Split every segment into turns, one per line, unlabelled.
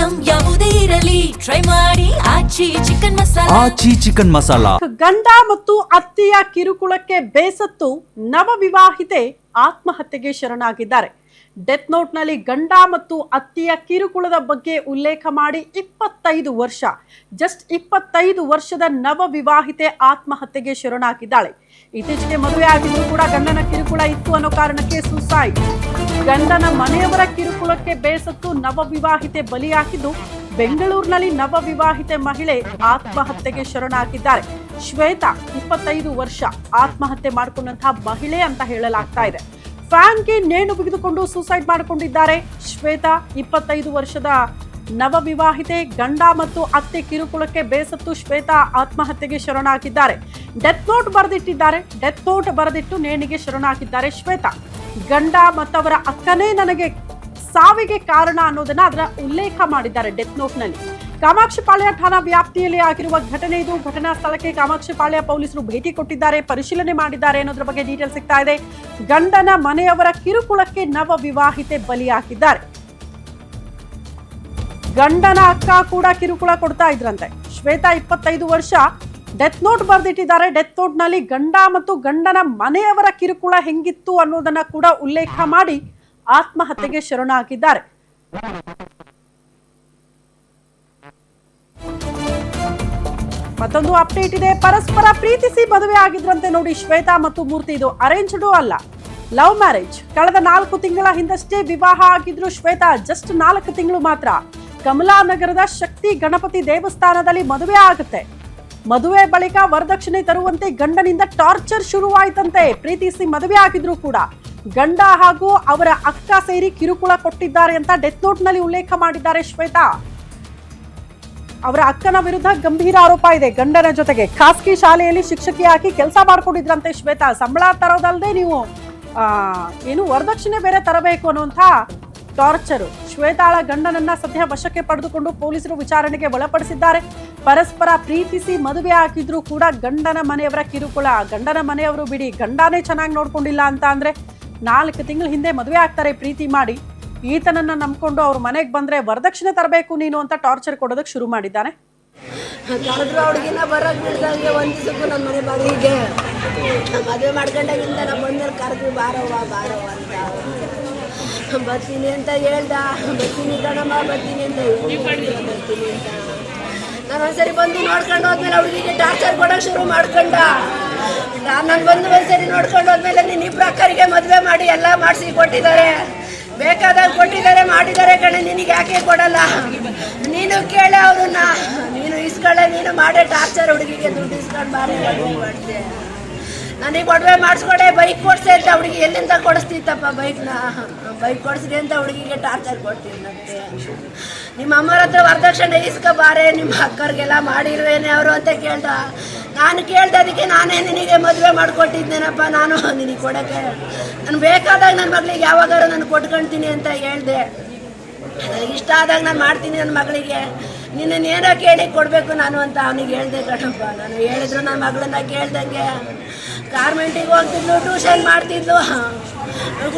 Item ಯಾವುದೇ ಇರಲಿ try ಮಾಡಿ ಆಚಿ ಚಿಕನ್ ಮಸಾಲಾ.
ಆಚಿ ಚಿಕನ್ ಮಸಾಲಾ.
ಗಂಡ ಮತ್ತು ಅತ್ತೆಯ ಕಿರುಕುಳಕ್ಕೆ ಬೇಸತ್ತು ನವ ವಿವಾಹಿತೆ ಆತ್ಮಹತ್ಯೆಗೆ ಶರಣಾಗಿದ್ದಾರೆ. ಡೆತ್ ನೋಟ್ನಲ್ಲಿ ಗಂಡ ಮತ್ತು ಅತ್ತೆಯ ಕಿರುಕುಳದ ಬಗ್ಗೆ ಉಲ್ಲೇಖ ಮಾಡಿ 25 ವರ್ಷ ಜಸ್ಟ್ 25 ವರ್ಷದ ನವ ವಿವಾಹಿತೆ ಆತ್ಮಹತ್ಯೆಗೆ ಶರಣಾಗಿದ್ದಾಳೆ. ಇತ್ತೀಚೆಗೆ ಮದುವೆ ಆಗಿದ್ರು ಕೂಡ ಗಂಡನ ಕಿರುಕುಳ ಇತ್ತು ಅನ್ನೋ ಕಾರಣಕ್ಕೆ ಸುಸೈಡ್. ಗಂಡನ ಮನೆಯವರ ಕಿರುಕುಳಕ್ಕೆ ಬೇಸತ್ತು ನವ ವಿವಾಹಿತೆ ಬಲಿಯಾಗಿದ್ದು ಬೆಂಗಳೂರಿನಲ್ಲಿ ನವ ವಿವಾಹಿತೆ ಮಹಿಳೆ ಆತ್ಮಹತ್ಯೆಗೆ ಶರಣಾಗಿದ್ದಾರೆ. ಶ್ವೇತಾ 25 ವರ್ಷ ಆತ್ಮಹತ್ಯೆ ಮಾಡಿಕೊಂಡಂತಹ ಮಹಿಳೆ ಅಂತ ಹೇಳಲಾಗ್ತಾ ಇದೆ. ಫ್ಯಾನ್ಗೆ ನೇಣು ಬಿಗಿದುಕೊಂಡು ಸೂಸೈಡ್ ಮಾಡಿಕೊಂಡಿದ್ದಾರೆ. ಶ್ವೇತಾ 25 ವರ್ಷದ ನವ ವಿವಾಹಿತೆ. ಗಂಡ ಮತ್ತು ಅತ್ತೆ ಕಿರುಕುಳಕ್ಕೆ ಬೇಸತ್ತು ಶ್ವೇತಾ ಆತ್ಮಹತ್ಯೆಗೆ ಶರಣಾಗಿದ್ದಾರೆ. ಡೆತ್ ನೋಟ್ ಬರೆದಿಟ್ಟಿದ್ದಾರೆ. ಡೆತ್ ನೋಟ್ ಬರೆದಿಟ್ಟು ನೇಣಿಗೆ ಶರಣಾಗಿದ್ದಾರೆ ಶ್ವೇತಾ. ಗಂಡ ಮತ್ತವರ ಅಕ್ಕನೇ ನನಗೆ ಸಾವಿಗೆ ಕಾರಣ ಅನ್ನೋದನ್ನ ಅದರ ಉಲ್ಲೇಖ ಮಾಡಿದ್ದಾರೆ ಡೆತ್ ನೋಟ್ನಲ್ಲಿ. ಕಾಮಾಕ್ಷಿಪಾಳ್ಯ ಠಾಣಾ ವ್ಯಾಪ್ತಿಯಲ್ಲಿ ಆಗಿರುವ ಘಟನೆ ಇದು. ಘಟನಾ ಸ್ಥಳಕ್ಕೆ ಕಾಮಾಕ್ಷಿಪಾಳ್ಯ ಪೊಲೀಸರು ಭೇಟಿ ಕೊಟ್ಟಿದ್ದಾರೆ, ಪರಿಶೀಲನೆ ಮಾಡಿದ್ದಾರೆ ಅನ್ನೋದ್ರ ಬಗ್ಗೆ ಡೀಟೇಲ್ ಸಿಗ್ತಾ ಇದೆ. ಗಂಡನ ಮನೆಯವರ ಕಿರುಕುಳಕ್ಕೆ ನವ ವಿವಾಹಿತೆ ಬಲಿಯಾಗಿದ್ದಾರೆ. ಗಂಡನ ಅಕ್ಕ ಕೂಡ ಕಿರುಕುಳ ಕೊಡ್ತಾ ಇದ್ರಂತೆ. ಶ್ವೇತಾ 25 ವರ್ಷ ಡೆತ್ ನೋಟ್ ಬರೆದಿಟ್ಟಿದ್ದಾರೆ. ಡೆತ್ ನೋಟ್ ನಲ್ಲಿ ಗಂಡ ಮತ್ತು ಗಂಡನ ಮನೆಯವರ ಕಿರುಕುಳ ಹೆಂಗಿತ್ತು ಅನ್ನೋದನ್ನ ಕೂಡ ಉಲ್ಲೇಖ ಮಾಡಿ ಆತ್ಮಹತ್ಯೆಗೆ ಶರಣಾಗಿದ್ದಾರೆ. ಮತ್ತೊಂದು ಅಪ್ಡೇಟ್ ಇದೆ. ಪರಸ್ಪರ ಪ್ರೀತಿಸಿ ಮದುವೆ ಆಗಿದ್ರಂತೆ ನೋಡಿ ಶ್ವೇತಾ ಮತ್ತು ಮೂರ್ತಿ. ಇದು ಅರೇಂಜ್ಡ್ ಅಲ್ಲ, ಲವ್ ಮ್ಯಾರೇಜ್. ಕಳೆದ 4 ತಿಂಗಳ ಹಿಂದಷ್ಟೇ ವಿವಾಹ ಆಗಿದ್ರು ಶ್ವೇತಾ. ಜಸ್ಟ್ 4 ತಿಂಗಳು ಮಾತ್ರ. ಕಮಲಾನಗರದ ಶಕ್ತಿ ಗಣಪತಿ ದೇವಸ್ಥಾನದಲ್ಲಿ ಮದುವೆ ಆಗುತ್ತೆ. ಮದುವೆ ಬಳಿಕ ವರದಕ್ಷಿಣೆ ತರುವಂತೆ ಗಂಡನಿಂದ ಟಾರ್ಚರ್ ಶುರುವಾಯ್ತಂತೆ. ಪ್ರೀತಿಸಿ ಮದುವೆ ಆಗಿದ್ರು ಕೂಡ ಗಂಡ ಹಾಗೂ ಅವರ ಅಕ್ಕ ಸೇರಿ ಕಿರುಕುಳ ಕೊಟ್ಟಿದ್ದಾರೆ ಅಂತ ಡೆತ್ ನೋಟ್ ನಲ್ಲಿ ಉಲ್ಲೇಖ ಮಾಡಿದ್ದಾರೆ ಶ್ವೇತಾ. ಅವರ ಅಕ್ಕನ ವಿರುದ್ಧ ಗಂಭೀರ ಆರೋಪ ಇದೆ. ಗಂಡನ ಜೊತೆಗೆ ಖಾಸಗಿ ಶಾಲೆಯಲ್ಲಿ ಶಿಕ್ಷಕಿಯಾಗಿ ಕೆಲಸ ಮಾಡ್ಕೊಂಡಿದ್ರಂತೆ ಶ್ವೇತಾ. ಸಂಬಳ ತರೋದಲ್ಲದೆ ನೀವು ಏನು ವರದಕ್ಷಿಣೆ ಬೇರೆ ತರಬೇಕು ಅನ್ನುವಂಥ ಟಾರ್ಚರು. ಶ್ವೇತಾಳ ಗಂಡನನ್ನ ಸದ್ಯ ವಶಕ್ಕೆ ಪಡೆದುಕೊಂಡು ಪೊಲೀಸರು ವಿಚಾರಣೆಗೆ ಒಳಪಡಿಸಿದ್ದಾರೆ. ಪರಸ್ಪರ ಪ್ರೀತಿಸಿ ಮದುವೆ ಹಾಕಿದ್ರು ಕೂಡ ಗಂಡನ ಮನೆಯವರ ಕಿರುಕುಳ. ಗಂಡನ ಮನೆಯವರು ಬಿಡಿ, ಗಂಡನೇ ಚೆನ್ನಾಗಿ ನೋಡ್ಕೊಂಡಿಲ್ಲ ಅಂತ ಅಂದ್ರೆ 4 ತಿಂಗಳ ಹಿಂದೆ ಮದುವೆ ಆಗ್ತಾರೆ ಪ್ರೀತಿ ಮಾಡಿ. ಈತನನ್ನ ನಂಬ್ಕೊಂಡು ಅವ್ರ ಮನೆಗೆ ಬಂದ್ರೆ ವರದಕ್ಷಿಣೆ ತರಬೇಕು ನೀನು ಅಂತ ಟಾರ್ಚರ್ ಕೊಡೋದಕ್ಕೆ ಶುರು ಮಾಡಿದ್ದಾನೆ.
ಕಳೆದ್ರು ಹುಡುಗಿನ ಬರೋದು ಬಿಡ್ದಂಗೆ ಒಂದು ದಿವಸಕ್ಕೂ ನಮ್ಮ ಮನೆ ಬಾಗಿಲಿಗೆ ಮದುವೆ ಮಾಡ್ಕೊಂಡಾಗಿಂದ ನಮ್ಮ ಬಂದಲ್ಲಿ ಕರೆದ್ವಿ ಬಾರವ್ವ ಅಂತ. ಬರ್ತೀನಿ ಅಂತ ಹೇಳ್ದ. ಬರ್ತೀನಿ ಕಣಮ್ಮ ಬರ್ತೀನಿ ಅಂತ ಬರ್ತೀನಿ ಅಂತ ನಾನು ಒಂದ್ಸರಿ ಬಂದು ನೋಡ್ಕೊಂಡು ಹೋದ್ಮೇಲೆ ಹುಡುಗಿಗೆ ಟಾರ್ಚರ್ ಕೊಡೋಕೆ ಶುರು ಮಾಡ್ಕೊಂಡ. ನಾನು ಬಂದು ಒಂದ್ಸರಿ ನೋಡ್ಕೊಂಡು ಹೋದ್ಮೇಲೆ ನೀನು ಇಬ್ಬರು ಅಕ್ಕರಿಗೆ ಮದುವೆ ಮಾಡಿ ಎಲ್ಲ ಮಾಡಿಸಿ ಕೊಟ್ಟಿದ್ದಾರೆ, ಬೇಕಾದಾಗ ಕೊಟ್ಟಿದ್ದಾರೆ, ಮಾಡಿದ್ದಾರೆ ಕಣೆ, ನಿನಗೆ ಯಾಕೆ ಕೊಡಲ್ಲ, ನೀನು ಕೇಳೆ ಅವ್ರನ್ನ, ನೀನು ಇಸ್ಕೊಳ್ಳೆ, ನೀನು ಮಾಡೇ ಟಾರ್ಚರ್ ಹುಡುಗಿಗೆ ದುಡ್ಡು ಇಸ್ಕೊಂಡು ಬಾರಿ ಮಾಡಿದೆ. ನನಗೆ ಒಡವೆ ಮಾಡಿಸ್ಕೊಡೆ, ಬೈಕ್ ಕೊಡಿಸೆ ಅಂತ ಹುಡುಗಿ ಎಲ್ಲಿಂದ ಕೊಡಿಸ್ತಿತ್ತಪ್ಪ ಬೈಕ್ನ. ಬೈಕ್ ಕೊಡಿಸ್ರಿ ಅಂತ ಹುಡುಗಿಗೆ ಟಾರ್ಚರ್ ಕೊಡ್ತೀನಿ ನನಗೆ. ನಿಮ್ಮ ಅಮ್ಮರ ಹತ್ರ ವರದಕ್ಷಿಣೆ ಇಸ್ಕೊಬಾರೆ, ನಿಮ್ಮ ಅಕ್ಕರಿಗೆಲ್ಲ ಮಾಡಿರುವೇನೆ ಅವರು ಅಂತ ಕೇಳ್ದ. ನಾನು ಕೇಳ್ದೆ, ಅದಕ್ಕೆ ನಾನೇ ನಿನಗೆ ಮದುವೆ ಮಾಡಿಕೊಟ್ಟಿದ್ದೇನಪ್ಪ ನಾನು ನಿನಗೆ ಕೊಡೋಕ್ಕೆ. ನಾನು ಬೇಕಾದಾಗ ನನ್ನ ಮಗಳಿಗೆ ಯಾವಾಗಾರು ನಾನು ಕೊಟ್ಕೊಳ್ತೀನಿ ಅಂತ ಹೇಳ್ದೆ. ನನಗೆ ಇಷ್ಟ ಆದಾಗ ನಾನು ಮಾಡ್ತೀನಿ ನನ್ನ ಮಗಳಿಗೆ, ನಿನ್ನನ್ನೇನೋ ಕೇಳಿ ಕೊಡಬೇಕು ನಾನು ಅಂತ ಅವನಿಗೆ ಹೇಳ್ದೆ ಕಣಪ್ಪ. ನಾನು ಹೇಳಿದ್ರು ನನ್ನ ಮಗಳನ್ನ ಕೇಳ್ದಂಗೆ ಗಾರ್ಮೆಂಟಿಗೆ ಹೋಗ್ತಿದ್ಲು, ಟ್ಯೂಷನ್ ಮಾಡ್ತಿದ್ಲು.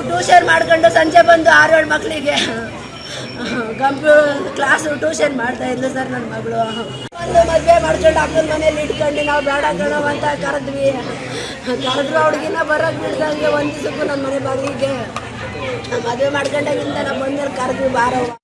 ಟ್ಯೂಷನ್ ಮಾಡ್ಕೊಂಡು ಸಂಜೆ ಬಂದು 6-7 ಮಕ್ಕಳಿಗೆ ಕಂಪ್ಯೂಟರ್ ಕ್ಲಾಸು ಟ್ಯೂಷನ್ ಮಾಡ್ತಾ ಇದ್ಲು ಸರ್ ನನ್ನ ಮಗಳು. ಒಂದು ಮದುವೆ ಮಾಡ್ಕೊಂಡು ಅಕ್ಕನ ಮನೇಲಿ ಇಟ್ಕೊಂಡು ನಾವು ಬೇಡ ಕಣವ ಅಂತ ಕರೆದ್ವಿ. ಕರೆದ್ರು ಹುಡುಗಿನ ಬರೋಕೆ ಬಿಡ್ದಂಗೆ ಒಂದು ದಿವಸಕ್ಕೂ ನನ್ನ ಮನೆ ಬಾಗಿಲಿಗೆ ಮದುವೆ ಮಾಡ್ಕೊಂಡಾಗಿಂದ ನಮ್ಮ ಬಂದಲ್ಲಿ ಕರೆದ್ವಿ ಬಾರವ್ವ.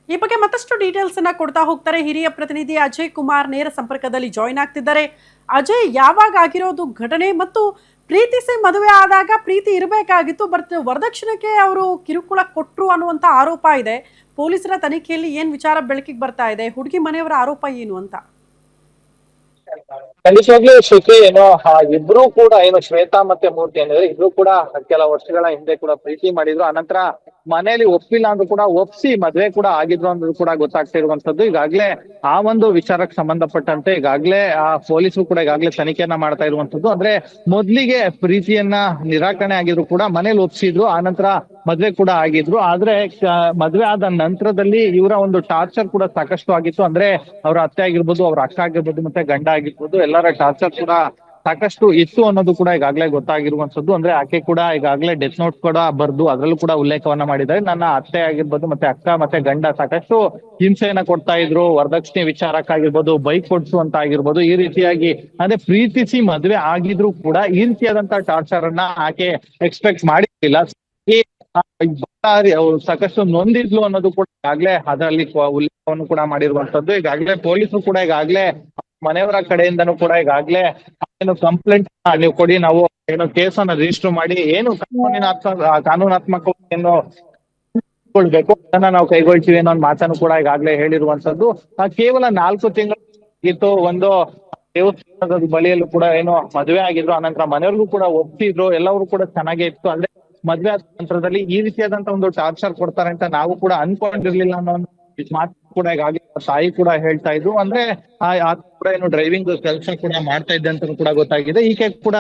ಈ ಬಗ್ಗೆ ಮತ್ತಷ್ಟು ಡೀಟೇಲ್ಸ್ ಅನ್ನ ಕೊಡ್ತಾ ಹೋಗ್ತಾರೆ ಹಿರಿಯ ಪ್ರತಿನಿಧಿ ಅಜಯ್ ಕುಮಾರ್. ನೇರ ಸಂಪರ್ಕದಲ್ಲಿ ಜಾಯಿನ್ ಆಗ್ತಿದ್ದಾರೆ. ಅಜಯ್, ಯಾವಾಗ ಆಗಿರೋದು ಘಟನೆ ಮತ್ತು ಪ್ರೀತಿಸಿ ಮದುವೆ ಆದಾಗ ಪ್ರೀತಿ ಇರಬೇಕಾಗಿತ್ತು, ಬಟ್ ವರದಕ್ಷಿಣೆಗೆ ಅವರು ಕಿರುಕುಳ ಕೊಟ್ಟರು ಅನ್ನುವಂಥ ಆರೋಪ ಇದೆ. ಪೊಲೀಸರ ತನಿಖೆಯಲ್ಲಿ ಏನ್ ವಿಚಾರ ಬೆಳಕಿಗೆ ಬರ್ತಾ ಇದೆ? ಹುಡುಗಿ ಮನೆಯವರ ಆರೋಪ ಏನು ಅಂತ?
ಖಂಡಿತವಾಗ್ಲೂ ಶ್ರುತಿ, ಇಬ್ರು ಕೂಡ ಶ್ವೇತಾ ಮತ್ತೆ ಮೂರ್ತಿ ಏನಿದ್ರೆ ಇಬ್ರು ಕೂಡ ಕೆಲ ವರ್ಷಗಳ ಹಿಂದೆ ಕೂಡ ಪ್ರೀತಿ ಮಾಡಿದ್ರು. ಆನಂತರ ಮನೆಯಲ್ಲಿ ಒಪ್ಪಿಲ್ಲ ಅಂದ್ರೂ ಕೂಡ ಒಪ್ಸಿ ಮದ್ವೆ ಕೂಡ ಆಗಿದ್ರು ಅನ್ನೋದು ಕೂಡ ಗೊತ್ತಾಗ್ತಾ ಇರುವಂತದ್ದು. ಈಗಾಗ್ಲೇ ಆ ಒಂದು ವಿಚಾರಕ್ಕೆ ಸಂಬಂಧಪಟ್ಟಂತೆ ಈಗಾಗ್ಲೇ ಆ ಪೊಲೀಸರು ಕೂಡ ಈಗಾಗ್ಲೇ ತನಿಖೆಯನ್ನ ಮಾಡ್ತಾ ಇರುವಂತದ್ದು. ಅಂದ್ರೆ ಮೊದ್ಲಿಗೆ ಪ್ರೀತಿಯನ್ನ ನಿರಾಕರಣೆ ಆಗಿದ್ರು ಕೂಡ ಮನೇಲಿ ಒಪ್ಸಿದ್ರು, ಆನಂತರ ಮದ್ವೆ ಕೂಡ ಆಗಿದ್ರು. ಆದ್ರೆ ಮದ್ವೆ ಆದ ನಂತರದಲ್ಲಿ ಇವರ ಒಂದು ಟಾರ್ಚರ್ ಕೂಡ ಸಾಕಷ್ಟು ಆಗಿತ್ತು. ಅಂದ್ರೆ ಅವ್ರ ಅತ್ತೆ ಆಗಿರ್ಬೋದು, ಅವ್ರ ಅಕ್ಕ ಆಗಿರ್ಬೋದು, ಮತ್ತೆ ಗಂಡ ಆಗಿರ್ಬೋದು, ಎಲ್ಲರ ಟಾರ್ಚರ್ ಕೂಡ ಸಾಕಷ್ಟು ಇತ್ತು ಅನ್ನೋದು ಕೂಡ ಈಗಾಗಲೇ ಗೊತ್ತಾಗಿರುವಂತದ್ದು. ಅಂದ್ರೆ ಆಕೆ ಕೂಡ ಈಗಾಗಲೇ ಡೆತ್ ನೋಟ್ ಕೂಡ ಬರ್ದು ಅದ್ರಲ್ಲೂ ಕೂಡ ಉಲ್ಲೇಖವನ್ನ ಮಾಡಿದ್ದಾರೆ. ನನ್ನ ಅತ್ತೆ ಆಗಿರ್ಬೋದು ಮತ್ತೆ ಅಕ್ಕ ಮತ್ತೆ ಗಂಡ ಸಾಕಷ್ಟು ಹಿಂಸೆಯನ್ನ ಕೊಡ್ತಾ ಇದ್ರು, ವರದಕ್ಷಿಣೆ ವಿಚಾರಕ್ಕಾಗಿರ್ಬೋದು, ಬೈಕ್ ಕೊಡ್ಸುವಂತ ಆಗಿರ್ಬೋದು, ಈ ರೀತಿಯಾಗಿ ಅಂದ್ರೆ ಪ್ರೀತಿಸಿ ಮದ್ವೆ ಆಗಿದ್ರು ಕೂಡ ಈ ರೀತಿಯಾದಂತಹ ಟಾರ್ಚರ್ ಅನ್ನ ಆಕೆ ಎಕ್ಸ್ಪೆಕ್ಟ್ ಮಾಡಿರ್ಲಿಲ್ಲ. ಈ ಅವ್ರು ಸಾಕಷ್ಟು ನೊಂದಿದ್ಲು ಅನ್ನೋದು ಕೂಡ ಈಗಾಗಲೇ ಅದರಲ್ಲಿ ಉಲ್ಲೇಖವನ್ನು ಕೂಡ ಮಾಡಿರುವಂತದ್ದು. ಈಗಾಗಲೇ ಪೊಲೀಸರು ಕೂಡ ಈಗಾಗಲೇ ಮನೆಯವರ ಕಡೆಯಿಂದನೂ ಕೂಡ ಈಗಾಗಲೇ ಏನು ಕಂಪ್ಲೇಂಟ್ ನೀವು ಕೊಡಿ, ನಾವು ಏನು ಕೇಸನ್ನ ರಿಜಿಸ್ಟರ್ ಮಾಡಿ ಏನು ಕಾನೂನಾತ್ಮಕ ಏನು ಕೊಳ್ಬೇಕು ಅದನ್ನ ನಾವು ಕೈಗೊಳ್ತೀವಿ ಅನ್ನೋ ಒಂದು ಮಾತನ್ನು ಕೂಡ ಈಗಾಗಲೇ ಹೇಳಿರುವಂತದ್ದು. ಕೇವಲ 4 ತಿಂಗಳಿತ್ತು ಒಂದು ದೇವಸ್ಥಾನದ ಬಳಿಯಲ್ಲೂ ಕೂಡ ಏನು ಮದುವೆ ಆಗಿದ್ರು, ಅನಂತರ ಮನೆಯವ್ರಿಗೂ ಕೂಡ ಒಪ್ಪಿದ್ರು, ಎಲ್ಲವರು ಕೂಡ ಚೆನ್ನಾಗೇ ಇತ್ತು. ಅಂದ್ರೆ ಮದ್ವೆ ಆದ ನಂತರದಲ್ಲಿ ಈ ರೀತಿಯಾದಂತ ಒಂದು ಟಾರ್ಚರ್ ಕೊಡ್ತಾರೆ ಅಂತ ನಾವು ಕೂಡ ಅನ್ಕೊಂಡಿರ್ಲಿಲ್ಲ ಅನ್ನೋ ಮಾತು ಕೂಡ ಈಗಾಗಲೇ ತಾಯಿ ಕೂಡ ಹೇಳ್ತಾ ಇದ್ರು. ಅಂದ್ರೆ ಆ ಕೂಡ ಏನು ಡ್ರೈವಿಂಗ್ ಕೆಲಸ ಕೂಡ ಮಾಡ್ತಾ ಇದ್ದೆ ಅಂತ ಕೂಡ ಗೊತ್ತಾಗಿದೆ. ಈಕೆ ಕೂಡ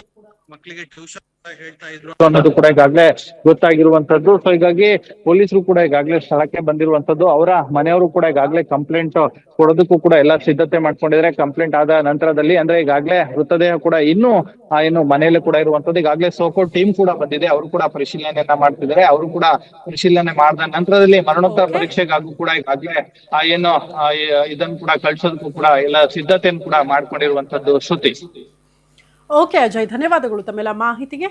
ಮಕ್ಕಳಿಗೆ ಟ್ಯೂಷನ್ ಹೇಳ್ತಾ ಇದ್ರು ಅನ್ನೋದು ಕೂಡ ಈಗಾಗಲೇ ಗೊತ್ತಾಗಿರುವಂತದ್ದು. ಸೊ ಹೀಗಾಗಿ ಪೊಲೀಸರು ಕೂಡ ಈಗಾಗಲೇ ಸ್ಥಳಕ್ಕೆ ಬಂದಿರುವಂತದ್ದು. ಅವರ ಮನೆಯವರು ಕೂಡ ಈಗಾಗಲೇ ಕಂಪ್ಲೇಂಟ್ ಕೊಡೋದಕ್ಕೂ ಕೂಡ ಎಲ್ಲ ಸಿದ್ಧತೆ ಮಾಡ್ಕೊಂಡಿದ್ದಾರೆ. ಕಂಪ್ಲೇಂಟ್ ಆದ ನಂತರದಲ್ಲಿ ಅಂದ್ರೆ ಈಗಾಗಲೇ ಮೃತದೇಹ ಕೂಡ ಇನ್ನೂ ಏನು ಮನೆಯಲ್ಲಿ ಕೂಡ ಇರುವಂತದ್ದು. ಈಗಾಗಲೇ ಸೋಕೋ ಟೀಮ್ ಕೂಡ ಬಂದಿದೆ, ಅವರು ಕೂಡ ಪರಿಶೀಲನೆಯನ್ನ ಮಾಡ್ತಿದ್ದಾರೆ. ಅವರು ಕೂಡ ಪರಿಶೀಲನೆ ಮಾಡಿದ ನಂತರದಲ್ಲಿ ಮರಣೋತ್ತರ ಪರೀಕ್ಷೆಗಾಗೂ ಕೂಡ ಈಗಾಗಲೇ ಏನು ಇದನ್ನು ಕೂಡ ಕಳ್ಸೋದಕ್ಕೂ ಕೂಡ ಎಲ್ಲ ಸಿದ್ಧತೆಯನ್ನು ಕೂಡ ಮಾಡ್ಕೊಂಡಿರುವಂತದ್ದು. ಶ್ರುತಿ.
ಓಕೆ ಅಜಯ್, ಧನ್ಯವಾದಗಳು ತಮ್ಮೆಲ್ಲ ಮಾಹಿತಿಗೆ.